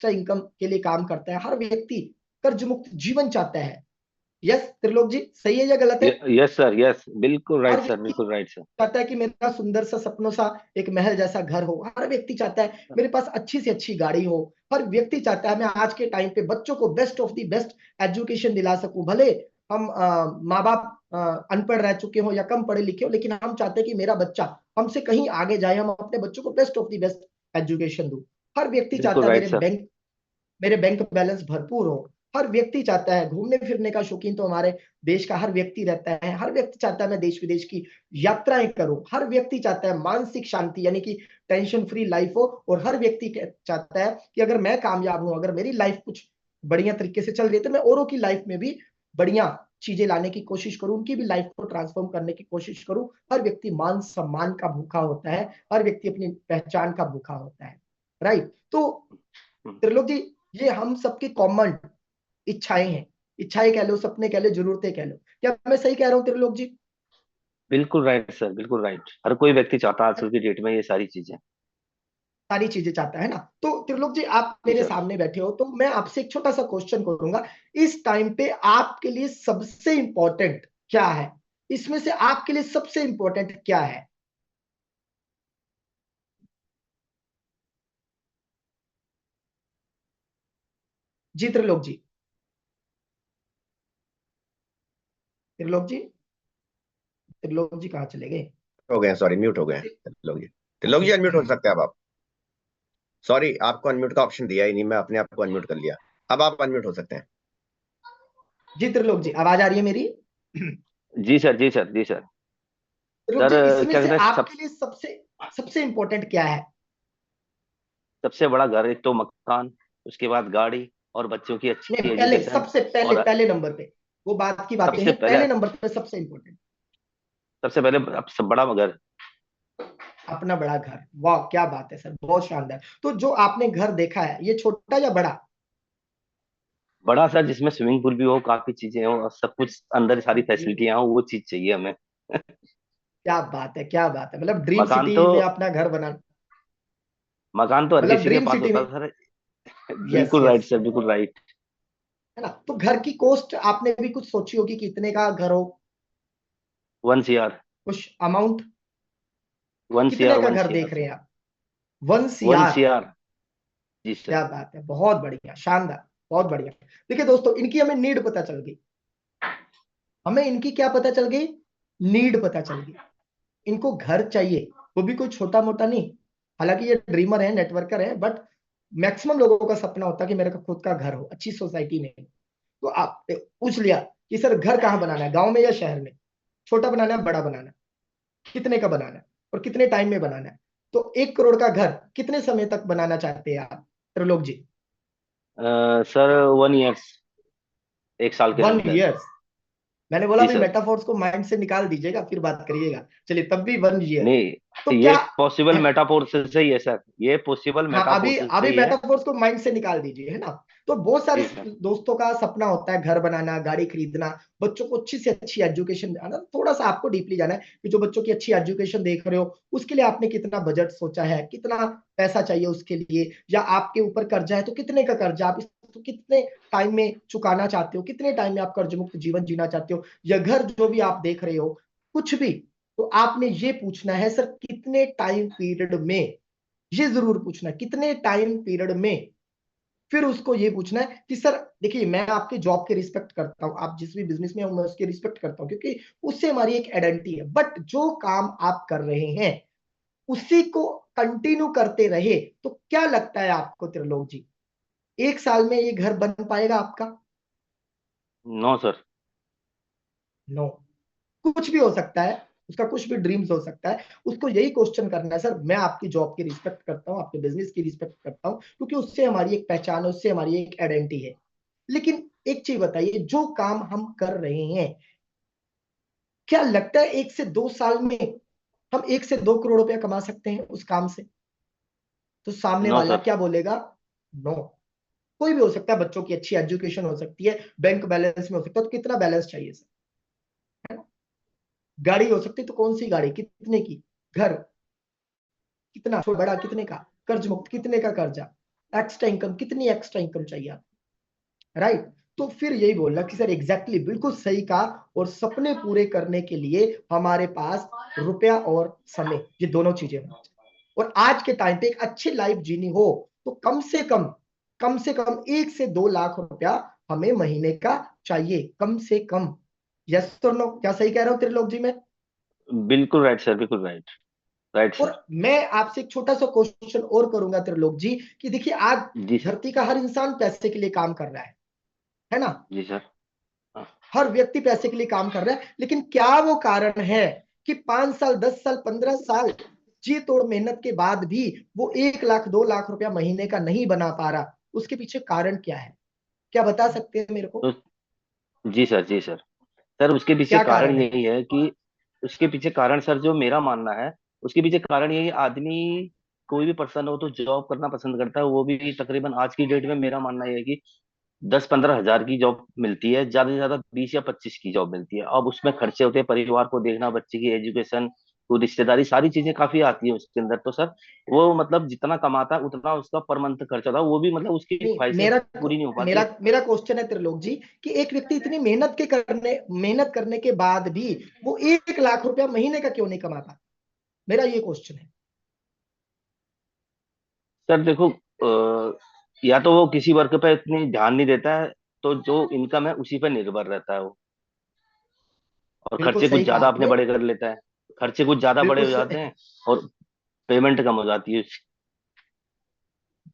Extra income के लिए काम करता है, हर व्यक्ति कर्ज मुक्त जीवन चाहता है। यस त्रिलोक जी, सही है या गलत है? यस सर, यस, बिल्कुल हर राइट सर, व्यक्ति बिल्कुल राइट सर। चाहता है कि मेरा सुंदर सा सपनों सा एक महल जैसा घर हो, हर व्यक्ति चाहता है मेरे पास अच्छी से अच्छी गाड़ी हो, हर व्यक्ति चाहता है मैं आज के टाइम पे बच्चों को best of the best education दिला सकूं। भले हम माँ बाप अनपढ़ रह चुके हो या कम पढ़े लिखे हो, लेकिन हम चाहते हैं कि मेरा बच्चा हमसे कहीं आगे जाए, हम अपने बच्चों को best of the best education दूं। हर व्यक्ति बिल्कुल चाहता है राइट सर। मेरे बैंक बैलेंस भरपूर हो। हर व्यक्ति चाहता है, घूमने फिरने का शौकीन तो हमारे देश का हर व्यक्ति रहता है, हर व्यक्ति चाहता है मैं देश विदेश की यात्राएं करूं, हर व्यक्ति चाहता है मानसिक शांति यानी कि टेंशन फ्री लाइफ हो, और हर व्यक्ति चाहता है कि अगर मैं कामयाब हूं, अगर मेरी लाइफ कुछ बढ़िया तरीके से चल रही है, तो मैं औरों की लाइफ में भी बढ़िया चीजें लाने की कोशिश करूं, उनकी भी लाइफ को ट्रांसफॉर्म करने की कोशिश करूं। हर व्यक्ति मान सम्मान का भूखा होता है, हर व्यक्ति अपनी पहचान का भूखा होता है। राइट? तो त्रिलोक जी, ये हम सबकी कॉमन इच्छाएं हैं, इच्छाएं कह लो, सपने कह लो, जरूरतें कह लो। क्या मैं सही कह रहा हूं त्रिलोक जी? बिल्कुल राइट सर, बिल्कुल राइट। हर कोई व्यक्ति चाहता है आजकल की डेट में ये सारी चीजें। सारी चीजें चाहता है ना? तो त्रिलोक जी, आप जी मेरे सर। सामने बैठे हो, तो मैं आपसे एक छोटा सा क्वेश्चन करूंगा। इस टाइम पे आपके लिए सबसे इंपॉर्टेंट क्या है? इसमें से आपके लिए सबसे इंपॉर्टेंट क्या है? जी त्रिलोक जी, त्रिलोक जी, त्रिलोक जी कहाँ चले गए? हो गए, सॉरी म्यूट हो गए त्रिलोक जी। त्रिलोक ओके। जी अनम्यूट हो सकते हैं अब आप। सॉरी, आपको अनम्यूट का ऑप्शन दिया ही नहीं, मैं अपने आप को अनम्यूट कर लिया। अब आप अनम्यूट हो सकते हैं। जी त्रिलोक जी, आवाज आ रही है मेरी? जी सर, जी सर, जी सर। त्रिलोक सर जी, इसमें क्या से कहते हैं, आपके लिए सबसे सबसे इंपॉर्टेंट क्या है? सबसे बड़ा घर, एक तो मकान, उसके बाद गाड़ी, और बच्चों की नहीं, अच्छी पहले एजुकेशन। सबसे पहले और पहले नंबर पे, वो बात की बातें सबसे हैं, पहले पहले नंबर पे सबसे इंपॉर्टेंट सबसे पहले अब सब बड़ा घर। अपना बड़ा घर। वाह क्या बात है सर, बहुत शानदार। तो जो आपने घर देखा है, ये छोटा या बड़ा? बड़ा सा, जिसमें स्विमिंग पूल भी हो, काफी चीजें हो, और सब कुछ अंदर, सारी ओके, फैसिलिटियां हो, वो चीज चाहिए हमें। क्या बात है, क्या बात है, मतलब ड्रीम मकान सिटी तो में अपना घर बनाना, मकान तो हर मतलब किसी के ड्रीम पास सिटी होता में। है सर। यस बिल्कुल राइट यस, सर, बिल्कुल राइट। है ना? तो घर की कॉस्ट आपने भी कुछ सोची होगी कि कितने का घर हो? 1 CR। कुछ अमाउंट? 1 CR, कितने का वन घर सी आर देख रहे सर। हैं आप? One C one R C R G sir. क्या बात है, बहुत बढ़िया, शानदार, बहुत बढ़िया। देखिए दोस्तों, इनकी हमें नीड पता चल गई। हमें इनकी क्या पता चल गई? नीड पता चल गई। इनको घर चाहिए, वो भी कोई छोटा मोटा नहीं। हालांकि ये ड्रीमर है, नेटवर्कर है, बट मैक्सिमम लोगों का सपना होता है कि मेरे को खुद का घर हो अच्छी सोसाइटी में। तो आप पूछ लिया कि सर घर कहाँ बनाना है, गांव में या शहर में? छोटा बनाना है, बड़ा बनाना है, कितने का बनाना है, और कितने टाइम में बनाना है? तो 1 करोड़ का घर कितने समय तक बनाना चाहते हैं आप त्रिलोक जी? सर 1 years, 1 साल के वन अंदर। ईयर मैंने बोला जी भाई, सर। मेटाफोर्स को माइंड से निकाल दीजिएगा फिर बात करिएगा। चलिए, तब भी 1 ईयर। नहीं, तो ये क्या पॉसिबल है? मेटाफोर से ही है सर, ये पॉसिबल हाँ, मेटाफोर अभी से अभी ही है। मेटाफोर्स को माइंड से निकाल दीजिए, है ना? तो बहुत सारे जी सर। दोस्तों का सपना होता है घर बनाना, गाड़ी खरीदना, बच्चों को अच्छी से अच्छी एजुकेशन देना। थोड़ा सा आपको डीपली जाना है कि जो बच्चों की अच्छी एजुकेशन देख रहे हो, उसके लिए आपने कितना बजट सोचा है, कितना पैसा चाहिए उसके लिए, या आपके ऊपर कर्जा है तो कितने का कर्जा, आप इसको कितने टाइम में चुकाना चाहते हो, कितने टाइम में आप कर्ज मुक्त जीवन जीना चाहते हो, या घर जो भी आप देख रहे हो, कुछ भी। तो आपने ये पूछना है सर कितने टाइम पीरियड में, ये जरूर पूछना है कितने टाइम पीरियड में। फिर उसको ये पूछना है कि सर देखिए, मैं आपके जॉब के रिस्पेक्ट करता हूं, आप जिस भी बिजनेस में हो मैं उसके रिस्पेक्ट करता हूं, क्योंकि उससे हमारी एक आइडेंटिटी है, बट जो काम आप कर रहे हैं उसी को कंटिन्यू करते रहे तो क्या लगता है आपको त्रिलोक जी, 1 साल में ये घर बन पाएगा आपका? No sir. नो। कुछ भी हो सकता है, उसका कुछ भी ड्रीम्स हो सकता है। उसको यही क्वेश्चन करना है, सर मैं आपकी जॉब की रिस्पेक्ट करता हूँ, आपके बिजनेस की रिस्पेक्ट करता हूँ, क्योंकि उससे हमारी एक पहचान है, उससे हमारी एक आइडेंटिटी है। लेकिन एक चीज बताइए, जो काम हम कर रहे हैं, क्या लगता है 1 से 2 साल में हम 1 से 2 करोड़ रुपया कमा सकते हैं उस काम से? तो सामने नो वाला सर। क्या बोलेगा? नो। कोई भी हो सकता है, बच्चों की अच्छी एजुकेशन हो सकती है, बैंक बैलेंस में हो सकता है, तो कितना बैलेंस चाहिए सर, है ना? गाड़ी हो सकती है, तो कौन सी गाड़ी, कितने की? घर कितना, छोटा बड़ा कितने का, कर्ज मुक्त कितने का कर्जा, एक्स्ट्रा इनकम, कितनी एक्स्ट्रा इनकम चाहिए आपको, राइट? तो फिर यही बोलना कि सर एग्जैक्टली बिल्कुल सही कहा, और सपने पूरे करने के लिए हमारे पास रुपया और समय, ये दोनों चीजें होनी चाहिए। और आज के टाइम पे एक अच्छी लाइफ जीनी हो तो कम से कम 1 से 2 लाख रुपया हमें महीने का चाहिए, कम से कम। यस तो नो, क्या सही कह रहा हूं त्रिलोक जी मैं? बिल्कुल राइट सर, बिल्कुल राइट। राइट और सर। मैं आपसे एक छोटा सा क्वेश्चन और करूंगा त्रिलोक जी, कि देखिए आज जी सर। धरती का हर इंसान पैसे के लिए काम कर रहा है ना? जी सर। हाँ। हर व्यक्ति पैसे के लिए काम कर रहा है, लेकिन क्या वो कारण है कि 5 साल, 10 साल, 15 साल जी तोड़ मेहनत के बाद भी वो 1 लाख 2 लाख रुपया महीने का नहीं बना पा रहा? उसके पीछे कारण क्या है? क्या बता सकते हैं मेरे को? तो जी सर, जी सर। सर उसके पीछे क्या कारण कारण है? यही है कि, उसके पीछे कारण सर जो मेरा मानना है, उसके पीछे कारण यही, आदमी कोई भी पर्सन हो तो जॉब करना पसंद करता है, वो भी तकरीबन आज की डेट में मेरा मानना यह है कि 10-15 हजार की जॉब मिलती है, ज्यादा से ज्यादा 20 या 25 की जॉब मिलती है। अब उसमें खर्चे होते हैं, परिवार को देखना, बच्चे की एजुकेशन, तो रिश्तेदारी, सारी चीजें काफी आती है उसके अंदर। तो सर वो मतलब जितना कमाता है उतना उसका पर मंथ खर्चा था, वो भी मतलब उसकी नहीं, ख्वाहिशें मेरा पूरी नहीं हो मेरा पाती। मेरा क्वेश्चन है त्रिलोक जी, कि एक व्यक्ति इतनी मेहनत करने के बाद भी वो 1 लाख रुपया महीने का क्यों नहीं कमाता? मेरा ये क्वेश्चन है। सर देखो, या तो वो किसी वर्क पे इतनी ध्यान नहीं देता है, तो जो इनकम है उसी पे निर्भर रहता है वो, और बिल्कुल खर्चे कुछ सही कहा ज्यादा अपने आपने, बड़े कर लेता है। खर्चे कुछ ज्यादा बड़े बिल्कुल हो जाते सही, हैं, और पेमेंट कम हो जाती है।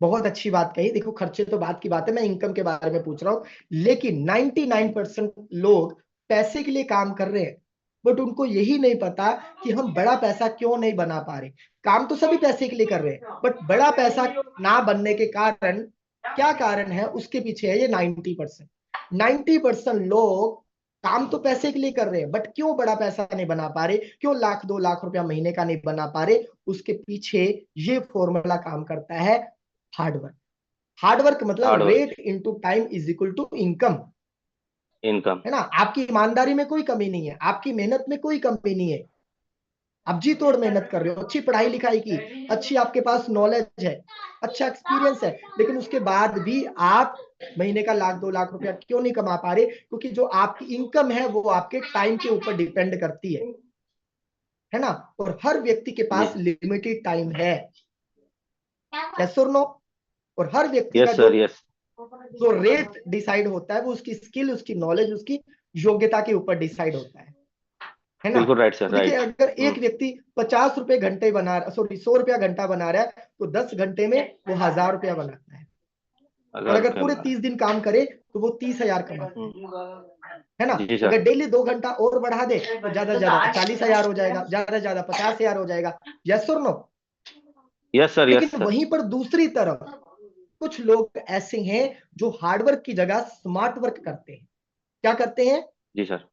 बहुत अच्छी बात कही। देखो खर्चे तो बात की बात है, मैं इनकम के बारे में पूछ रहा हूँ। लेकिन 99% लोग पैसे के लिए काम कर रहे हैं, बट उनको यही नहीं पता कि हम बड़ा पैसा क्यों नहीं बना पा रहे। काम तो सभी पैसे के लिए कर रहे हैं, बट बड़ा पैसा ना बनने के कारण, क्या कारण है उसके पीछे है ये 90%। लोग काम तो पैसे के लिए कर रहे हैं, बट क्यों बड़ा पैसा नहीं बना पा रहे, क्यों 1 लाख 2 लाख रुपया महीने का नहीं बना पा रहे? उसके पीछे ये फॉर्मूला काम करता है, हार्डवर्क। हार्डवर्क हार्ड मतलब work. Rate into time is equal to income, income. है ना? आपकी ईमानदारी में कोई कमी नहीं है, आपकी मेहनत में कोई कमी नहीं है, आप जी तोड़ मेहनत कर रहे हो, अच्छी पढ़ाई लिखाई की, अच्छी आपके पास नॉलेज है, अच्छा एक्सपीरियंस है, लेकिन उसके बाद भी आप महीने का 1 लाख 2 लाख रुपया क्यों नहीं कमा पा रहे? क्योंकि जो आपकी इनकम है वो आपके टाइम के ऊपर डिपेंड करती है ना? और हर व्यक्ति के जी। पास लिमिटेड टाइम है, यस और नो? और हर व्यक्ति का यस जो सर, यस। जो रेट डिसाइड होता है वो उसकी स्किल, उसकी नॉलेज, उसकी योग्यता के ऊपर डिसाइड होता है ना? बिल्कुल राइट सर, तो देखिए राइट। अगर एक व्यक्ति 50 रुपए घंटे बना, सॉरी 100 रुपया घंटा बना रहा है, तो 10 घंटे में वो 1000 रुपया बनाता है। और हजार अगर रुपये पूरे बना 30 दिन काम करे तो वो 30,000 कमाता है ना? जी सर। अगर डेली 2 घंटा और बढ़ा दे तो ज्यादा से ज्यादा 40,000 हो जाएगा, ज्यादा से ज्यादा 50,000 हो जाएगा, यस और नो? यस सर, यस लेकिन सर। वहीं पर दूसरी तरफ कुछ लोग ऐसे हैं जो हार्डवर्क की जगह स्मार्ट वर्क करते हैं। क्या करते हैं? जी सर।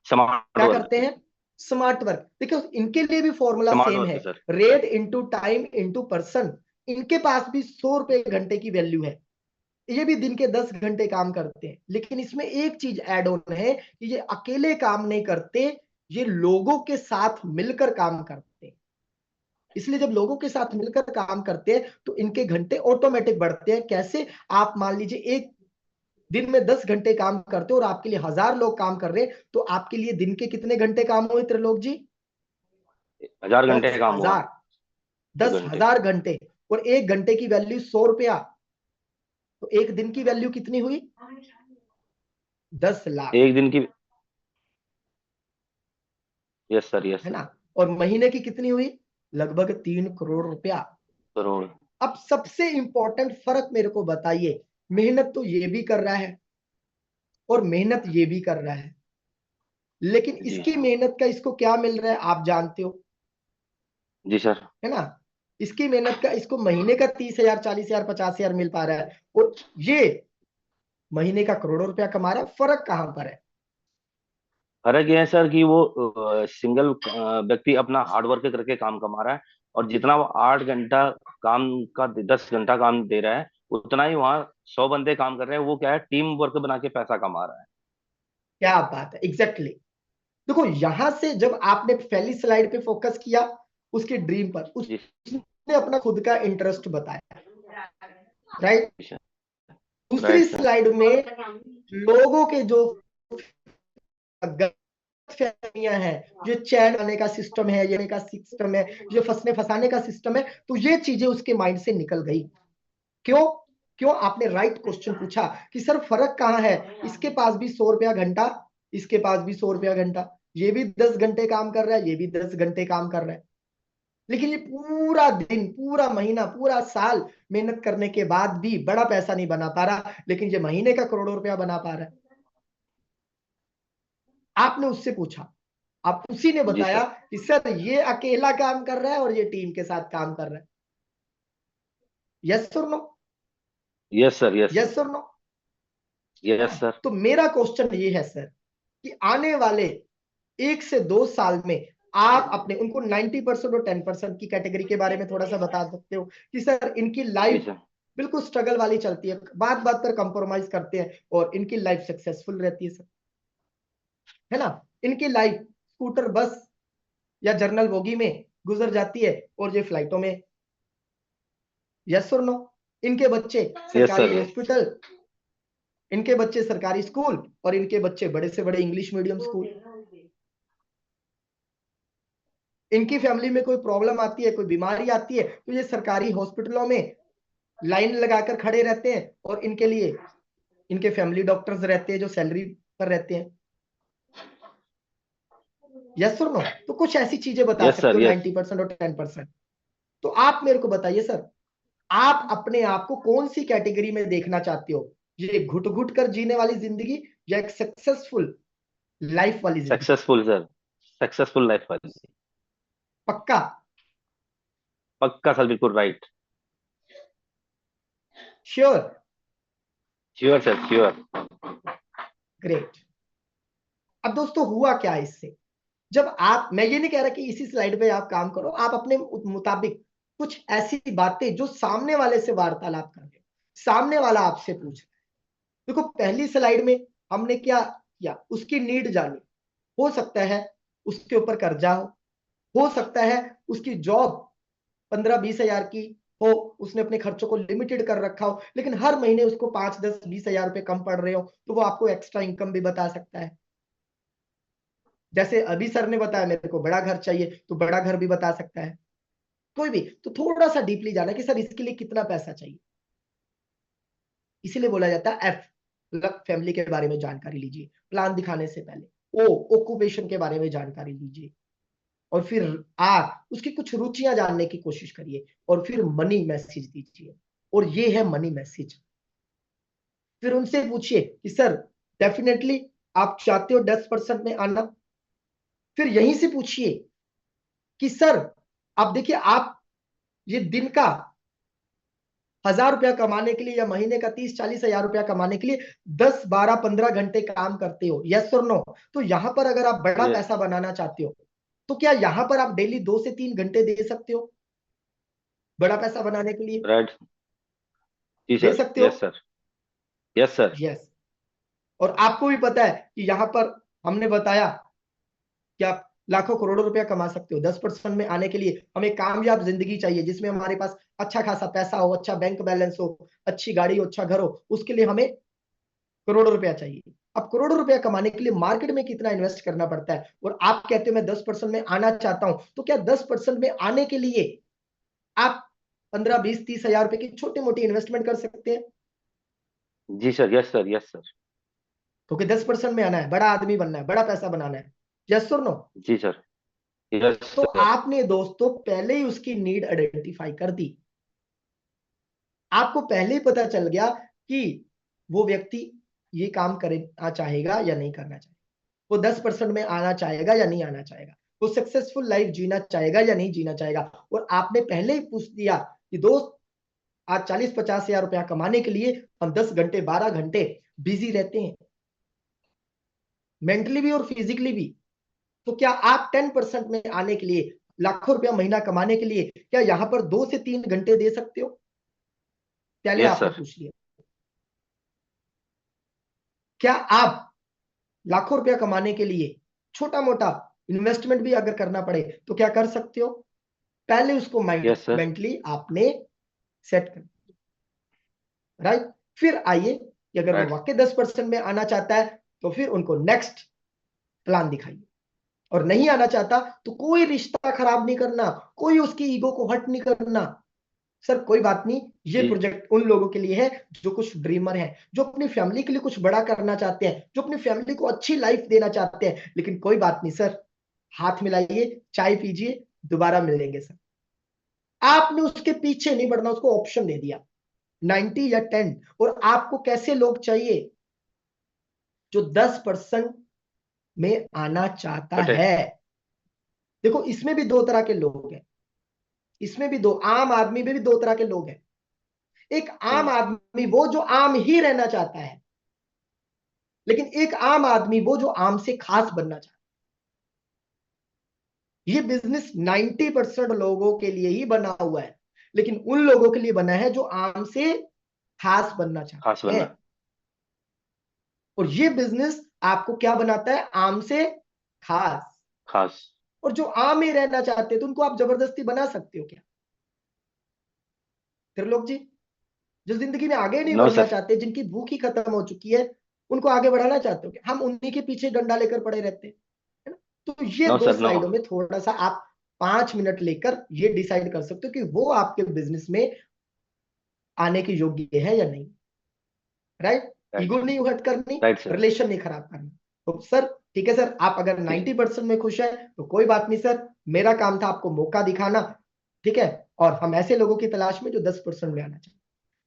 स्मार्ट क्या वर्क। करते हैं? Smart work. देखो इनके लिए भी फॉर्मूला स्मार्ट सेम वर्क है, है sir. Rate into time into person. इनके पास भी 100 रुपए घंटे की वैल्यू है, ये भी दिन के 10 घंटे काम करते हैं, लेकिन इसमें एक चीज ऐड ऑन है कि ये अकेले काम नहीं करते, ये लोगों के साथ मिलकर काम करते हैं। इसलिए जब लोगों के साथ मिलकर काम करते हैं तो इनके घंटे ऑटोमेटिक बढ़ते हैं। कैसे? आप मान लीजिए एक दिन में 10 घंटे काम करते हो और आपके लिए 1000 लोग काम कर रहे हैं, तो आपके लिए दिन के कितने घंटे काम हुए त्रिलोक जी? 1000 घंटे दस काम हुआ। हजार दस घंटे। हजार घंटे और 1 घंटे की वैल्यू 100 रुपया, तो एक दिन की वैल्यू कितनी हुई? 10 लाख, एक दिन की। यस सर, यस है सर। ना? और महीने की कितनी हुई? लगभग 3 करोड़ रुपया। करोड़। अब सबसे इंपॉर्टेंट फर्क मेरे को बताइए, मेहनत तो ये भी कर रहा है और मेहनत ये भी कर रहा है, लेकिन जी। इसकी मेहनत का इसको क्या मिल रहा है आप जानते हो, जी सर। है ना? इसकी मेहनत का इसको महीने का 30,000 40,000 50,000 मिल पा रहा है, और ये महीने का करोड़ों रुपया कमा रहा है। फर्क कहां पर है? फर्क ये है सर कि वो सिंगल व्यक्ति अपना हार्ड वर्क करके काम कमा रहा है, और जितना वो 8 घंटा काम का, 10 घंटा काम दे रहा है, उतना ही वहाँ 100 बंदे काम कर रहे हैं, वो क्या है, टीम वर्क बना के पैसा कमा रहा है। क्या बात है, एग्जैक्टली exactly. देखो यहां से जब आपने पहली स्लाइड पे फोकस किया उसके ड्रीम पर, जी। उसने अपना खुद का इंटरेस्ट बताया, राइट। दूसरी राइट सर। स्लाइड में लोगों के जो फहमियां हैं, जो चैन आने का सिस्टम है, ये का सिस्टम है, जो फंसने फंसाने का सिस्टम है, तो ये चीजें उसके माइंड से निकल गई। क्यों? क्यों? आपने राइट क्वेश्चन पूछा कि सर फर्क कहाँ है, इसके पास भी 100 रुपया घंटा, इसके पास भी 100 रुपया घंटा, ये भी 10 घंटे काम कर रहा है, ये भी 10 घंटे काम कर रहा है, लेकिन ये पूरा दिन, पूरा महीना, पूरा साल मेहनत करने के बाद भी बड़ा पैसा नहीं बना पा रहा, लेकिन ये महीने का करोड़ों रुपया बना पा रहा है। आपने उससे पूछा, आप उसी ने जी बताया सर। कि सर ये अकेला काम कर रहा है और ये टीम के साथ काम कर रहा है। यस और no? Yes sir. Yes sir. Yes और नो? Yes sir. तो मेरा क्वेश्चन ये है सर कि आने वाले 1 से 2 साल में आप अपने उनको 90% और 10% की कैटेगरी के बारे में थोड़ा सा बता सकते हो कि सर इनकी जी लाइफ सर। बिल्कुल स्ट्रगल वाली चलती है, बात बात पर कंप्रोमाइज करते हैं और इनकी लाइफ सक्सेसफुल रहती है सर, है ना? इनकी लाइफ स्कूटर, बस या जर्नल बोगी में गुजर जाती है और ये फ्लाइटों में। यस और नो? इनके बच्चे यस सरकारी सर। हॉस्पिटल, इनके बच्चे सरकारी स्कूल और इनके बच्चे बड़े से बड़े इंग्लिश मीडियम स्कूल। इनकी फैमिली में कोई प्रॉब्लम आती है, कोई बीमारी आती है, तो ये सरकारी हॉस्पिटलों में लाइन लगाकर खड़े रहते हैं और इनके लिए इनके फैमिली डॉक्टर्स रहते हैं जो सैलरी पर रहते हैं। यस और नो? तो कुछ ऐसी चीजें बता यस सकते सर। हो, यस। 90% और 10%। तो आप मेरे को बताइए सर, आप अपने आप को कौन सी कैटेगरी में देखना चाहते हो? ये घुट घुट कर जीने वाली जिंदगी या एक सक्सेसफुल लाइफ वाली जिंदगी? Successful sir. सक्सेसफुल लाइफ वाली। पक्का? पक्का सर, बिल्कुल right. Sure? Sure sir, sure. Great. अब दोस्तों हुआ क्या इससे, जब आप, मैं ये नहीं कह रहा कि इसी स्लाइड पे आप काम करो, आप अपने मुताबिक कुछ ऐसी बातें जो सामने वाले से वार्तालाप कर रहे हो, सामने वाला आपसे पूछ रहा है। देखो पहली स्लाइड में हमने क्या किया, उसकी नीड जानी। हो सकता है उसके ऊपर कर्जा हो सकता है उसकी जॉब 15-20 हजार की हो, उसने अपने खर्चों को लिमिटेड कर रखा हो, लेकिन हर महीने उसको 5-10-20 हजार रुपए कम पड़ रहे हो, तो वो आपको एक्स्ट्रा इनकम भी बता सकता है। जैसे अभी सर ने बताया मेरे को बड़ा घर चाहिए, तो बड़ा घर भी बता सकता है। कोई भी तो थोड़ा सा डीपली जाना कि सर इसके लिए कितना पैसा चाहिए। इसीलिए बोला जाता है एफ, फैमिली के बारे में जानकारी लीजिए प्लान दिखाने से पहले। ओ, ऑक्यूपेशन के बारे में जानकारी लीजिए। और फिर आर, उसकी कुछ रुचियां जानने की कोशिश करिए। और फिर मनी मैसेज दीजिए, और ये है मनी मैसेज। फिर उनसे पूछिए कि सर डेफिनेटली आप चाहते हो 10% में आना। फिर यहीं से पूछिए कि सर आप देखिए, आप ये दिन का 1,000 रुपया कमाने के लिए या महीने का 30-40 हजार रुपया कमाने के लिए 10-12-15 घंटे काम करते हो। यस और नो? तो यहां पर अगर आप बड़ा यस। पैसा बनाना चाहते हो, तो क्या यहां पर आप डेली 2 से 3 घंटे दे सकते हो बड़ा पैसा बनाने के लिए? राइट। जी दे सर। सकते हो? Yes sir. Yes sir. Yes. और आपको भी पता है कि यहां पर हमने बताया कि आप लाखों करोड़ों रुपया कमा सकते हो। 10% में आने के लिए हमें कामयाब जिंदगी चाहिए, जिसमें हमारे पास अच्छा खासा पैसा हो, अच्छा बैंक बैलेंस हो, अच्छी गाड़ी हो, अच्छा घर हो। उसके लिए हमें करोड़ों रुपया चाहिए। अब करोड़ों रुपया कमाने के लिए मार्केट में कितना इन्वेस्ट करना पड़ता है? और आप कहते हो मैं 10% में आना चाहता हूं, तो क्या 10% में आने के लिए आप 15-20-30 हजार रुपए की छोटी मोटी इन्वेस्टमेंट कर सकते हैं? जी sir. Yes sir. Yes sir. क्योंकि 10% में आना है, बड़ा आदमी बनना है, बड़ा पैसा बनाना है। यस और नो? जी सर। यस तो सर। आपने दोस्तों पहले ही उसकी नीड आइडेंटिफाई कर दी। आपको पहले ही पता चल गया कि वो व्यक्ति ये काम करना चाहेगा या नहीं करना चाहेगा, वो 10% में आना चाहेगा या नहीं आना चाहेगा, वो सक्सेसफुल लाइफ जीना चाहेगा या नहीं जीना चाहेगा। और आपने पहले ही पूछ दिया कि दोस्त आज 40-50 हजार रुपया कमाने के लिए हम 10 घंटे 12 घंटे बिजी रहते हैं, मेंटली भी और फिजिकली भी। तो क्या आप 10% में आने के लिए, लाखों रुपया महीना कमाने के लिए, क्या यहां पर 2 से 3 घंटे दे सकते हो? पहले यस आपने सर। पूछ लिया। क्या आप लाखों रुपया कमाने के लिए छोटा मोटा इन्वेस्टमेंट भी अगर करना पड़े तो क्या कर सकते हो? पहले उसको माइंड यस सर। मेंटली आपने सेट कर। राइट। फिर आइए कि अगर वो राइट। वाकई 10% में आना चाहता है तो फिर उनको नेक्स्ट प्लान दिखाइए, और नहीं आना चाहता तो कोई रिश्ता खराब नहीं करना, कोई उसकी ईगो को हर्ट नहीं करना। सर कोई बात नहीं, ये जी। प्रोजेक्ट उन लोगों के लिए है जो कुछ ड्रीमर हैं, जो अपनी फैमिली के लिए कुछ बड़ा करना चाहते हैं, जो अपनी फैमिली को अच्छी लाइफ देना चाहते हैं। लेकिन कोई बात नहीं सर, हाथ मिलाइए, चाय पीजिए, दोबारा मिलेंगे सर। आपने उसके पीछे नहीं बढ़ना, उसको ऑप्शन दे दिया 90 या 10। और आपको कैसे लोग चाहिए? जो 10% में आना चाहता कटे। है। देखो इसमें भी दो तरह के लोग हैं, इसमें भी दो, आम आदमी में भी दो तरह के लोग हैं। एक आम आदमी वो जो आम ही रहना चाहता है, लेकिन एक आम आदमी वो जो आम से खास बनना चाहता है। ये बिजनेस 90% लोगों के लिए ही बना हुआ है, लेकिन उन लोगों के लिए बना है जो आम से खास बनना खास चाहते बनना। हैं। और ये बिजनेस आपको क्या बनाता है? आम से खास। खास। और जो आम ही रहना चाहते हैं तो उनको आप जबरदस्ती बना सकते हो क्या? त्रिलोक जी, जो जिंदगी में आगे नहीं नो बढ़ना सर। चाहते, जिनकी भूख ही खत्म हो चुकी है, उनको आगे बढ़ाना चाहते हो क्या? हम उन्हीं के पीछे डंडा लेकर पड़े रहते हैं, है ना? तो ये नो दो सर। नो। स्लाइडों में थोड़ा सा आप 5 मिनट लेकर ये डिसाइड कर सकते हो कि वो आपके बिजनेस में आने के योग्य है या नहीं। राइट। राइट। ईगो नहीं हर्ट करनी, राइट सर। रिलेशन नहीं खराब करनी। तो सर ठीक है सर, आप अगर जी। 90% में खुश है तो कोई बात नहीं सर, मेरा काम था आपको मौका दिखाना। ठीक है, और हम ऐसे लोगों की तलाश में जो 10% में आना चाहिए।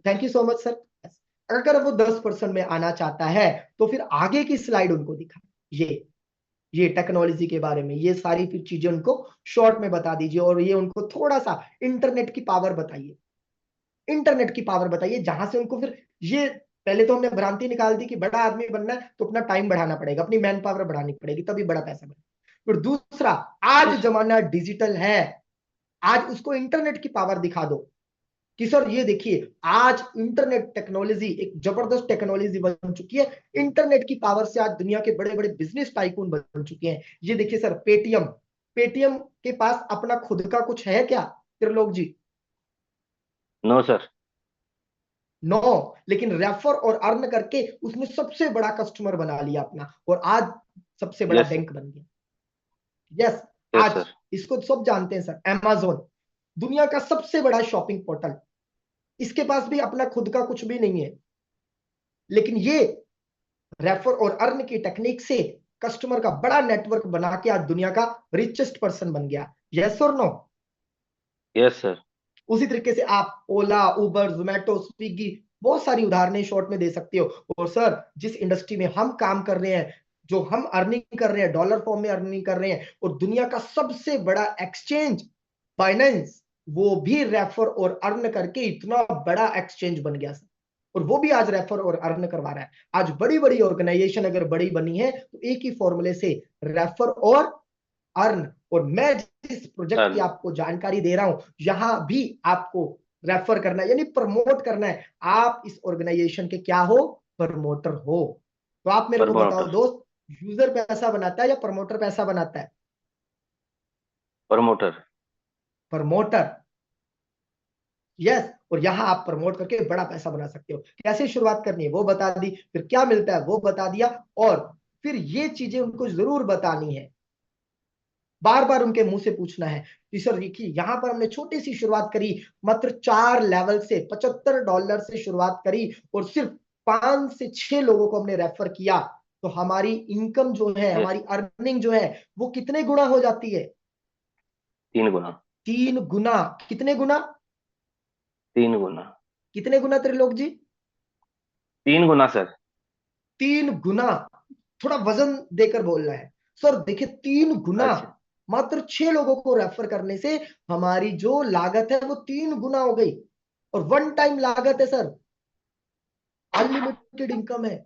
Thank you so much sir. अगर वो 10% में आना चाहता है तो फिर आगे की स्लाइड उनको दिखा, ये टेक्नोलॉजी के बारे में ये सारी फिर चीजें उनको शॉर्ट में बता दीजिए, और ये उनको थोड़ा सा इंटरनेट की पावर बताइए, इंटरनेट की पावर बताइए, जहां से उनको फिर ये, पहले तो हमने भ्रांति निकाल दी कि बड़ा आदमी बनना है तो अपना टाइम बढ़ाना पड़ेगा, अपनी मैन पावर बढ़ानी पड़ेगी, तभी बड़ा पैसा बनेगा। फिर दूसरा, जी आज सर। जमाना डिजिटल है, आज उसको इंटरनेट की पावर दिखा दो कि सर ये देखिए आज इंटरनेट टेक्नोलॉजी एक जबरदस्त टेक्नोलॉजी बन चुकी है। इंटरनेट की पावर से आज दुनिया के बड़े बड़े बिजनेस टाइकून बन चुके हैं। ये देखिए सर, पेटीएम, पेटीएम के पास अपना खुद का कुछ है क्या Trilok ji? No sir. No. लेकिन रेफर और अर्न करके उसने सबसे बड़ा कस्टमर बना लिया अपना, और आज सबसे बड़ा यस सर। बैंक बन गया। यस। यस आज सर। इसको सब जानते हैं सर, अमेज़न दुनिया का सबसे बड़ा शॉपिंग पोर्टल, इसके पास भी अपना खुद का कुछ भी नहीं है, लेकिन ये रेफर और अर्न की टेक्निक से कस्टमर का बड़ा नेटवर्क बना के आज दुनिया का रिचेस्ट पर्सन बन गया। यस और नो? Yes sir. उसी तरीके से आप ओला, उबर, जोमेटो, स्विगी, बहुत सारी उदाहरणें शॉर्ट में दे सकते हो। और सर जिस इंडस्ट्री में हम काम कर रहे हैं, जो हम अर्निंग कर रहे हैं, डॉलर फॉर्म में अर्निंग कर रहे हैं, और दुनिया का सबसे बड़ा एक्सचेंज फाइनेंस, वो भी रेफर और अर्न करके इतना बड़ा एक्सचेंज बन गया सर। और वो भी आज रेफर और अर्न करवा रहा है। आज बड़ी बड़ी ऑर्गेनाइजेशन अगर बड़ी बनी है तो एक ही फॉर्मूले से, रेफर और अर्न। और मैं जिस प्रोजेक्ट की सर। आपको जानकारी दे रहा हूं, यहां भी आपको रेफर करना है, यानी प्रमोट करना है। आप इस ऑर्गेनाइजेशन के क्या हो? प्रमोटर हो। तो आप मेरे को बताओ प्रमोटर। दोस्त, यूजर पैसा बनाता है या प्रमोटर पैसा बनाता है? प्रमोटर। प्रमोटर। यस। और यहां आप प्रमोट करके बड़ा पैसा बना सकते हो। कैसे शुरुआत करनी है वो बता दी, फिर क्या मिलता है वो बता दिया, और फिर ये चीजें उनको जरूर बतानी है, बार बार उनके मुंह से पूछना है कि सर देखिए यहां पर हमने छोटी सी शुरुआत करी, मात्र 4 लेवल से $75 से शुरुआत करी, और सिर्फ 5 से 6 लोगों को हमने रेफर किया, तो हमारी इनकम जो है, यस। हमारी अर्निंग जो है, वो कितने गुना हो जाती है? 3 गुना। 3 गुना। कितने गुना? 3 गुना। कितने गुना त्रिलोक जी? 3 गुना सर। 3 गुना। थोड़ा वजन देकर बोलना है सर। देखिए 3 गुना, अच्छा। मात्र 6 लोगों को रेफर करने से हमारी जो लागत है वो 3 गुना हो गई। और वन टाइम लागत है सर, अनलिमिटेड इनकम है।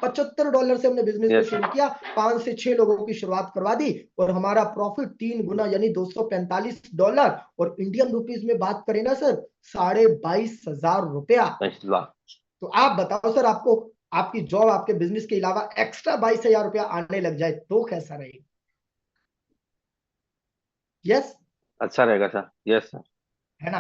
$75 से हमने बिजनेस को यस शुरू सर। किया, 5 से 6 लोगों की शुरुआत करवा दी, और हमारा प्रॉफिट 3 गुना यानी $245। और इंडियन रुपीज में बात करें ना सर, 22,500 रुपया। 22 लाख। तो आप बताओ सर, आपको आपकी जॉब, आपके बिजनेस के अलावा एक्स्ट्रा 22,000 रुपया आने लग जाए तो कैसा रहेगा? यस। अच्छा रहेगा सर। Yes sir. है ना?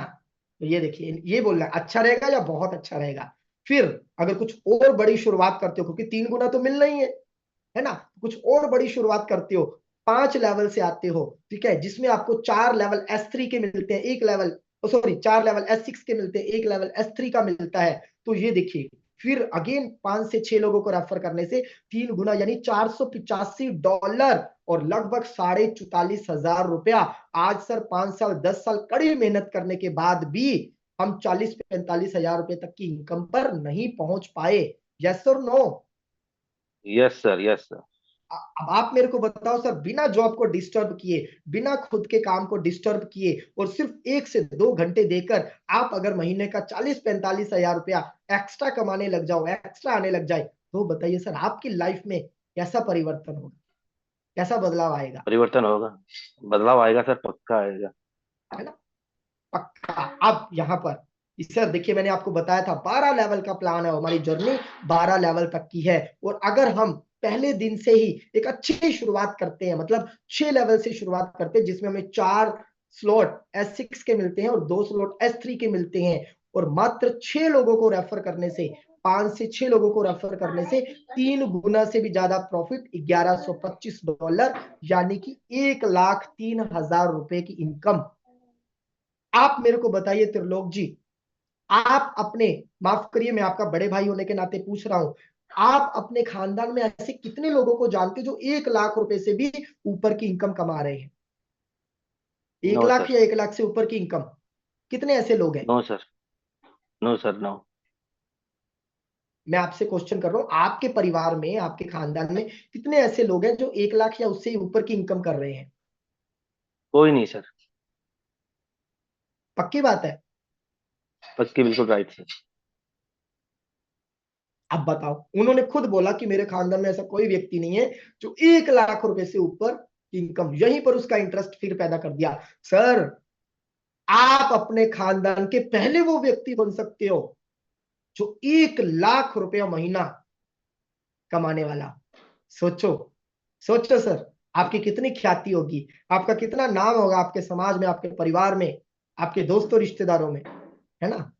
तो ये देखिए, ये बोलना है अच्छा रहेगा या बहुत अच्छा रहेगा। फिर अगर कुछ और बड़ी शुरुआत करते हो, क्योंकि 3 गुना तो मिलना ही है ना, कुछ और बड़ी शुरुआत करते हो, 5 लेवल से आते हो, ठीक है, जिसमें आपको 4 लेवल S3 के मिलते हैं, एक लेवल, सॉरी 4 लेवल S6 के मिलते हैं, एक लेवल S3 का मिलता है। तो ये देखिए, फिर अगेन 5 से 6 लोगों को रेफर करने से 3 गुना यानी $485 और लगभग 44,500 रुपया। आज सर 5 साल 10 साल कड़ी मेहनत करने के बाद भी हम 40-45 हजार रुपए तक की इनकम पर नहीं पहुंच पाए। यस और no? Yes sir, yes sir. अब आप मेरे को बताओ सर, बिना जॉब को डिस्टर्ब किए, बिना खुद के काम को डिस्टर्ब किए, और सिर्फ 1 से 2 घंटे देकर आप अगर महीने का 40-45 हजार रुपया एक्स्ट्रा कमाने लग जाओ, एक्स्ट्रा आने लग जाए, तो बताइए सर आपकी लाइफ में कैसा परिवर्तन होगा, कैसा बदलाव आएगा? परिवर्तन होगा, बदलाव आएगा सर, पक्का आएगा। है ना? पक्का। अब यहाँ पर सर देखिए, मैंने आपको बताया था 12 लेवल का प्लान है, हमारी जर्नी 12 लेवल तक की है। और अगर हम पहले दिन से ही एक अच्छी शुरुआत करते हैं, मतलब 6 लेवल से शुरुआत करते हैं, जिसमें हमें 4 स्लॉट S6 के मिलते हैं और 2 स्लॉट S3 के मिलते हैं, और मात्र 6 लोगों को रेफर करने से, 5 से 6 लोगों को रेफर करने से 3 गुना से भी ज्यादा प्रॉफिट, $1125, यानी कि 1,03,000 रुपए की इनकम। आप मेरे को बताइए त्रिलोक जी, आप अपने, माफ करिए मैं आपका बड़े भाई होने के नाते पूछ रहा हूं, आप अपने खानदान में ऐसे कितने लोगों को जानते हैं जो 1 लाख रुपए से भी ऊपर की इनकम कमा रहे हैं? एक नो लाख सर, या 1 लाख से ऊपर की इनकम, कितने ऐसे लोग हैं? No sir, no sir, no. मैं आपसे क्वेश्चन कर रहा हूं, आपके परिवार में, आपके खानदान में कितने ऐसे लोग हैं जो 1 लाख या उससे ऊपर की इनकम कर रहे हैं? कोई नहीं सर। पक्की बात है? पक्की, बिल्कुल राइट सर। अब बताओ, उन्होंने खुद बोला कि मेरे खानदान में ऐसा कोई व्यक्ति नहीं है जो 1 लाख रुपए से ऊपर की इनकम, यहीं पर उसका इंटरेस्ट फिर पैदा कर दिया। सर आप अपने खानदान के पहले वो व्यक्ति बन सकते हो जो 1 लाख रुपया महीना कमाने वाला। सोचो, सोचो सर, आपकी कितनी ख्याति होगी, आपका कितना नाम होगा आपके समाज में, आपके परिवार में, आपके दोस्तों रिश्तेदारों में, है ना?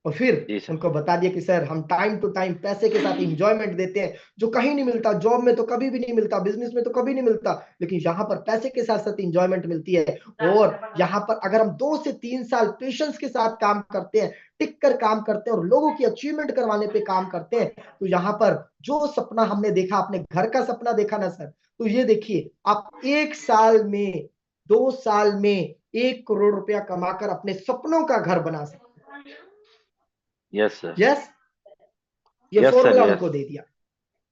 और फिर जी सर। उनको बता दिया कि सर हम टाइम टू टाइम पैसे के साथ इंजॉयमेंट देते हैं, जो कहीं नहीं मिलता, जॉब में तो कभी भी नहीं मिलता, बिजनेस में तो कभी नहीं मिलता, लेकिन यहाँ पर पैसे के साथ साथ इंजॉयमेंट मिलती है। और यहाँ पर अगर हम 2 से 3 साल पेशेंस के साथ काम करते हैं, टिक कर काम करते हैं और लोगों की अचीवमेंट करवाने पे काम करते हैं, तो यहाँ पर जो सपना हमने देखा, अपने घर का सपना देखा ना सर, तो ये देखिए आप 1 साल में, 2 साल में 1 करोड़ रुपया कमाकर अपने सपनों का घर बना सकते। Yes sir. यस, ये यस सर, फॉर्मूला यस। उनको दे दिया।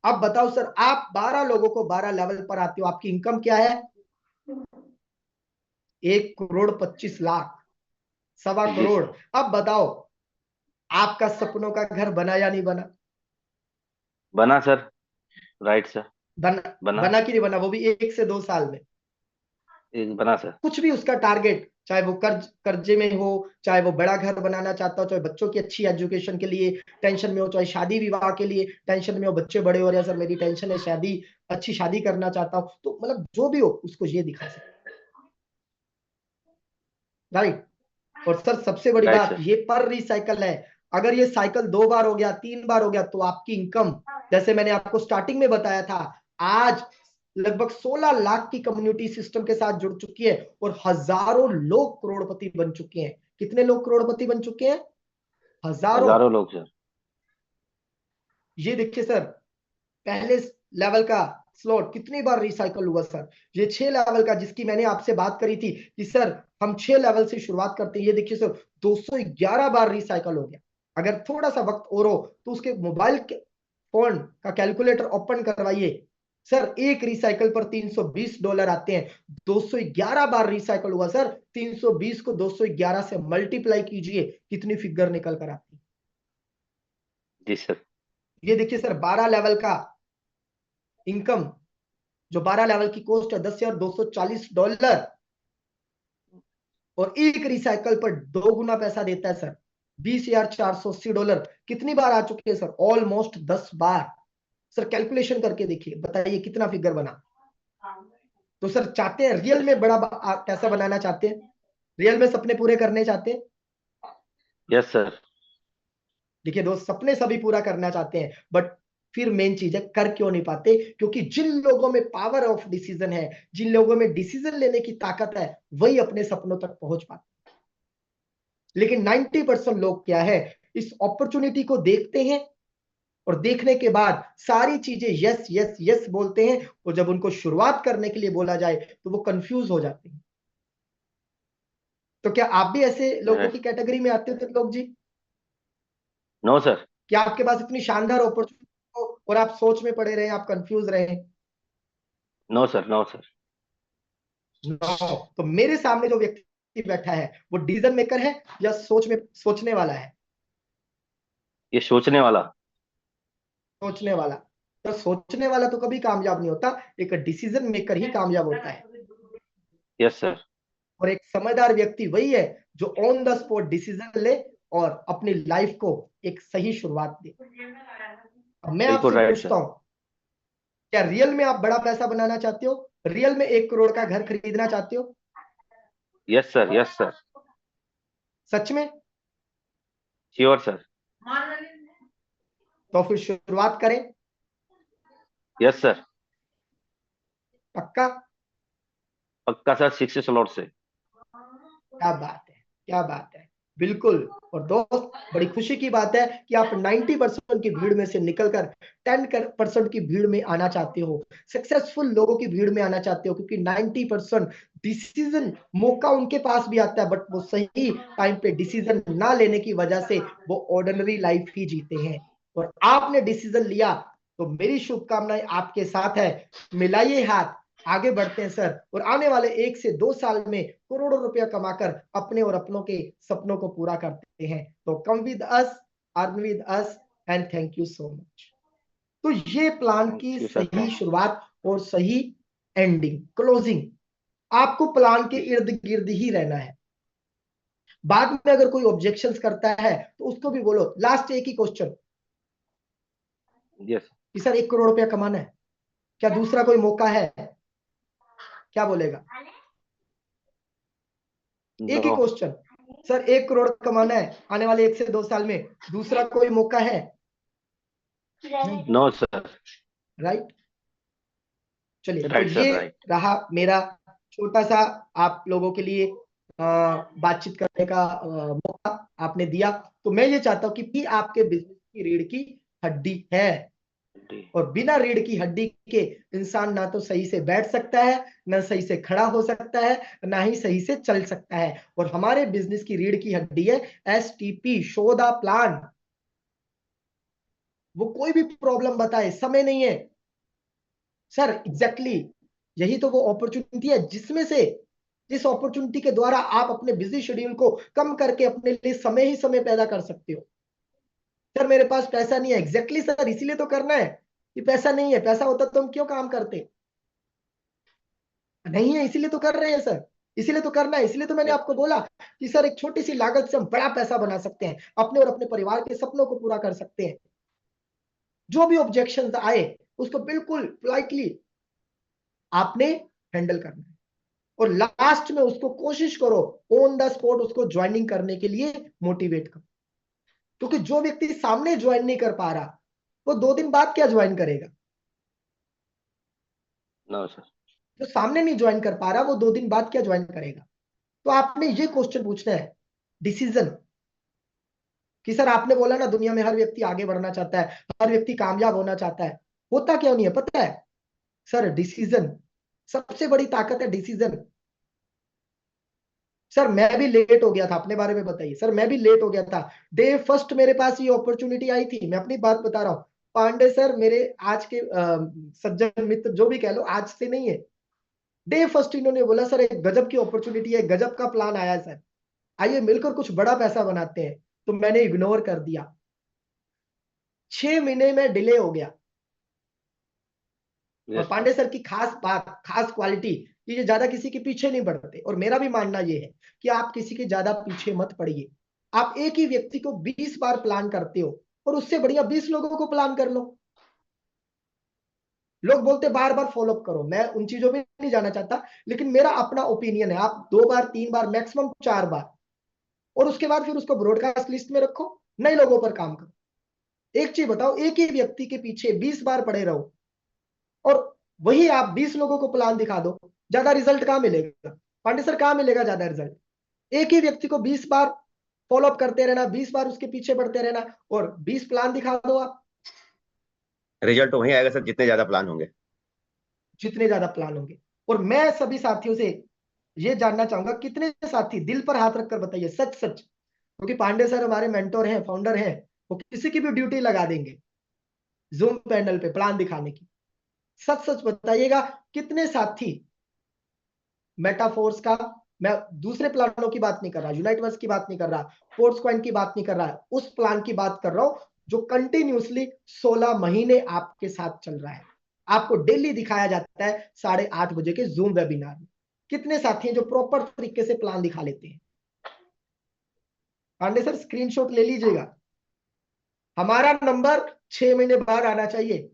अब बताओ सर, आप 12 लोगों को 12 लेवल पर आते हो, आपकी इनकम क्या है? 1,25,00,000, सवा जी करोड़। सर। अब बताओ, आपका सपनों का घर बना या नहीं बना? बना सर, राइट सर। बना, बना। बना कि नहीं बना, वो भी 1 से 2 साल में? एक बना सर। कुछ भी उसका टारगेट, चाहे वो कर्जे में हो, चाहे वो बड़ा घर बनाना चाहता हो, चाहे बच्चों की अच्छी एजुकेशन के लिए टेंशन में हो, चाहे शादी विवाह के लिए टेंशन में हो, बच्चे बड़े हो रहे हैं सर, मेरी टेंशन है शादी, अच्छी शादी करना चाहता हूं, तो मतलब जो भी हो उसको ये दिखा सकते, राइट? और सर सबसे बड़ी राइट बात, सर। ये पर रिसाइकल है। अगर ये साइकिल 2 बार हो गया, 3 बार हो गया, तो आपकी इनकम, जैसे मैंने आपको स्टार्टिंग में बताया था, आज लगभग 16 लाख की कम्युनिटी सिस्टम के साथ जुड़ चुकी है और हजारों लोग करोड़पति बन चुके हैं। कितने लोग करोड़पति बन चुके हैं? हजारों। हजारों लोग सर। ये देखिए सर, पहले लेवल का स्लॉट कितनी बार रिसाइकल हुआ सर? ये 6 लेवल का, जिसकी मैंने आपसे बात करी थी कि सर हम 6 लेवल से शुरुआत करते हैं, ये देखिए सर 211 बार रिसाइकल हो गया। अगर थोड़ा सा वक्त और हो तो उसके मोबाइल के फोन का कैलकुलेटर ओपन करवाइए सर, एक रिसाइकल पर $320 आते हैं। 211 बार रिसाइकल हुआ सर, 320 को 211 से मल्टीप्लाई कीजिए, कितनी फिगर निकल कर आती है? जी सर। ये देखिए सर, 12 लेवल का इनकम, जो 12 लेवल की कॉस्ट है $10,240, और एक रिसाइकल पर 2 गुना पैसा देता है सर, $20,480। कितनी बार आ चुके हैं सर? ऑलमोस्ट 10 बार। सर कैलकुलेशन करके देखिए, बताइए कितना फिगर बना। तो सर चाहते हैं रियल में बड़ा पैसा बनाना चाहते हैं, रियल में सपने पूरे करने चाहते हैं, यस सर। देखिए दोस्त, सपने सभी पूरा करना चाहते हैं, बट फिर मेन चीज है कर क्यों नहीं पाते? क्योंकि जिन लोगों में पावर ऑफ डिसीजन है, जिन लोगों में डिसीजन लेने की ताकत है, वही अपने सपनों तक पहुंच पाते। लेकिन 90% लोग क्या है, इस अपॉर्चुनिटी को देखते हैं और देखने के बाद सारी चीजें यस यस यस बोलते हैं, और जब उनको शुरुआत करने के लिए बोला जाए तो वो कंफ्यूज हो जाते हैं। तो क्या आप भी ऐसे लोगों की कैटेगरी में आते हो त्रिलोक जी? No sir. क्या आपके पास इतनी शानदार अपॉर्चुनिटी हो और आप सोच में पड़े रहे, आप कंफ्यूज रहे? No sir, no sir. No. तो मेरे सामने जो व्यक्ति बैठा है वो डिसीजन मेकर है या सोचने वाला है? ये सोचने वाला। सोचने वाला। तो सोचने वाला तो कभी कामयाब नहीं होता, एक डिसीजन मेकर ही कामयाब होता है। Yes sir. और एक समझदार व्यक्ति वही है जो ऑन द स्पॉट डिसीजन ले और अपनी लाइफ को एक सही शुरुआत दे। अब मैं बिल्कुल आपसे राइट पूछता सर। हूं, क्या रियल में आप बड़ा पैसा बनाना चाहते हो? रियल में 1 करोड़ का घर खरीदना चाहते हो? Yes sir, yes sir. सच में? Sure sir. तो फिर शुरुआत करें। Yes sir. पक्का? पक्का सर, 6 स्लॉट से। क्या बात है, क्या बात है। बिल्कुल। और दोस्त, बड़ी खुशी की बात है कि आप 90% की भीड़ में से निकलकर 10% की भीड़ में आना चाहते हो, सक्सेसफुल लोगों की भीड़ में आना चाहते हो, क्योंकि 90% डिसीजन मौका उनके पास भी आता है, बट वो सही टाइम पे डिसीजन ना लेने की वजह से वो ऑर्डिनरी लाइफ ही जीते हैं। और आपने डिसीजन लिया, तो मेरी शुभकामनाएं आपके साथ है। मिलाइए हाथ, आगे बढ़ते हैं सर, और आने वाले 1 से 2 साल में करोड़ों रुपया कमाकर अपने और अपनों के सपनों को पूरा करते हैं। तो come with us, earn with us, and thank you so much. तो ये प्लान की थैंक यू सर, सही थैंक। शुरुआत और सही एंडिंग, क्लोजिंग, आपको प्लान के इर्द गिर्द ही रहना है। बाद में अगर कोई ऑब्जेक्शंस करता है तो उसको भी बोलो, लास्ट एक ही क्वेश्चन यस। कि सर 1 करोड़ रुपया कमाना है, क्या दूसरा कोई मौका है? क्या बोलेगा? एक ही नो। क्वेश्चन, सर 1 करोड़ कमाना है आने वाले 1 से 2 साल में, दूसरा कोई मौका है? नहीं। No sir. राइट। चलिए, तो राइट सर, ये राइट। रहा मेरा छोटा सा आप लोगों के लिए बातचीत करने का मौका आपने दिया। तो मैं ये चाहता हूं कि भी आपके बिजनेस की रीढ़ की हड्डी है, और बिना रीढ़ की हड्डी के इंसान ना तो सही से बैठ सकता है, ना सही से खड़ा हो सकता है, ना ही सही से चल सकता है। और हमारे बिजनेस की रीढ़ की हड्डी है STP, शो द प्लान। वो कोई भी प्रॉब्लम बताए, समय नहीं है सर, एग्जैक्टली यही तो वो अपॉर्चुनिटी है जिसमें से, जिस अपॉर्चुनिटी के द्वारा आप अपने बिजी शेड्यूल को कम करके अपने लिए समय ही समय पैदा कर सकते हो। सर मेरे पास पैसा नहीं है, एग्जैक्टली सर इसीलिए तो करना है कि पैसा नहीं है। पैसा होता तो हम क्यों काम करते? नहीं है इसीलिए तो कर रहे हैं सर, इसीलिए तो करना है। इसलिए तो मैंने यस आपको सर। बोला कि सर एक छोटी सी लागत से हम बड़ा पैसा बना सकते हैं, अपने और अपने परिवार के सपनों को पूरा कर सकते हैं। जो भी ऑब्जेक्शन आए उसको बिल्कुल पोलाइटली आपने हैंडल करना है, और लास्ट में उसको कोशिश करो ऑन द स्पॉट उसको ज्वाइनिंग करने के लिए मोटिवेट करो। क्योंकि जो व्यक्ति सामने ज्वाइन नहीं कर पा रहा, वो 2 दिन बाद क्या ज्वाइन करेगा? No sir. जो सामने नहीं ज्वाइन कर पा रहा, वो 2 दिन बाद क्या ज्वाइन करेगा? तो आपने ये क्वेश्चन पूछना है, डिसीजन, कि सर आपने बोला ना दुनिया में हर व्यक्ति आगे बढ़ना चाहता है, हर व्यक्ति कामयाब होना चाहता है, होता क्यों नहीं है पता है? सर डिसीजन, सबसे बड़ी ताकत है डिसीजन। सर मैं भी लेट हो गया था, अपने बारे में बताइए। सर मैं भी लेट हो गया था, डे फर्स्ट मेरे पास ये अपॉर्चुनिटी आई थी, मैं अपनी बात बता रहा हूँ। पांडे सर मेरे आज के सज्जन मित्र जो भी कह लो, आज से नहीं है, डे फर्स्ट इन्होंने बोला सर एक गजब की अपॉर्चुनिटी है, गजब का प्लान आया है सर, आइए मिलकर कुछ बड़ा पैसा बनाते हैं। तो मैंने इग्नोर कर दिया, 6 महीने में डिले हो गया। और यस सर। पांडे सर की खास बात, खास क्वालिटी, कि ये ज्यादा किसी के पीछे नहीं बढ़ते, और मेरा भी मानना ये है कि आप किसी के ज्यादा पीछे मत पड़िए। आप एक ही व्यक्ति को 20 बार प्लान करते हो, और उससे बढ़िया 20 लोगों को प्लान कर लो। लोग बोलते बार बार फॉलो अप करो, मैं उन चीजों में नहीं जाना चाहता, लेकिन मेरा अपना ओपिनियन है, आप 2 बार 3 बार मैक्सिमम 4 बार और उसके बाद फिर उसको ब्रॉडकास्ट लिस्ट में रखो, नए लोगों पर काम करो। एक चीज बताओ, एक ही व्यक्ति के पीछे 20 बार पड़े रहो और वही आप 20 लोगों को प्लान दिखा दो, ज्यादा रिजल्ट कहां मिलेगा पांडे सर, कहां मिलेगा ज्यादा रिजल्ट? एक ही व्यक्ति को 20 बार फॉलोअप करते रहना, 20 बार उसके पीछे बढ़ते रहना और 20 प्लान दिखा दो आप। रिजल्ट तो वही आएगा सर जितने ज्यादा प्लान होंगे। जितने ज्यादा प्लान होंगे। और मैं सभी साथियों से ये जानना चाहूंगा, कितने साथी दिल पर हाथ रखकर बताइए सच सच, क्योंकि पांडे सर हमारे मेंटोर हैं, फाउंडर हैं, वो किसी की भी ड्यूटी लगा देंगे जूम पैनल पे प्लान दिखाने की। सच सच बताइएगा, कितने साथी मेटाफोर्स का, मैं दूसरे प्लानों की बात नहीं कर रहा, यूनाइटवर्स की बात नहीं कर रहा, फोर्स कॉइन की बात नहीं कर रहा, उस प्लान की बात कर रहा हूं जो कंटिन्यूसली 16 महीने आपके साथ चल रहा है, आपको डेली दिखाया जाता है 8:30 बजे के जूम वेबिनार में। कितने साथी हैं जो प्रॉपर तरीके से प्लान दिखा लेते हैं? पांडे सर स्क्रीनशॉट ले लीजिएगा, हमारा नंबर 6 महीने बाद आना चाहिए।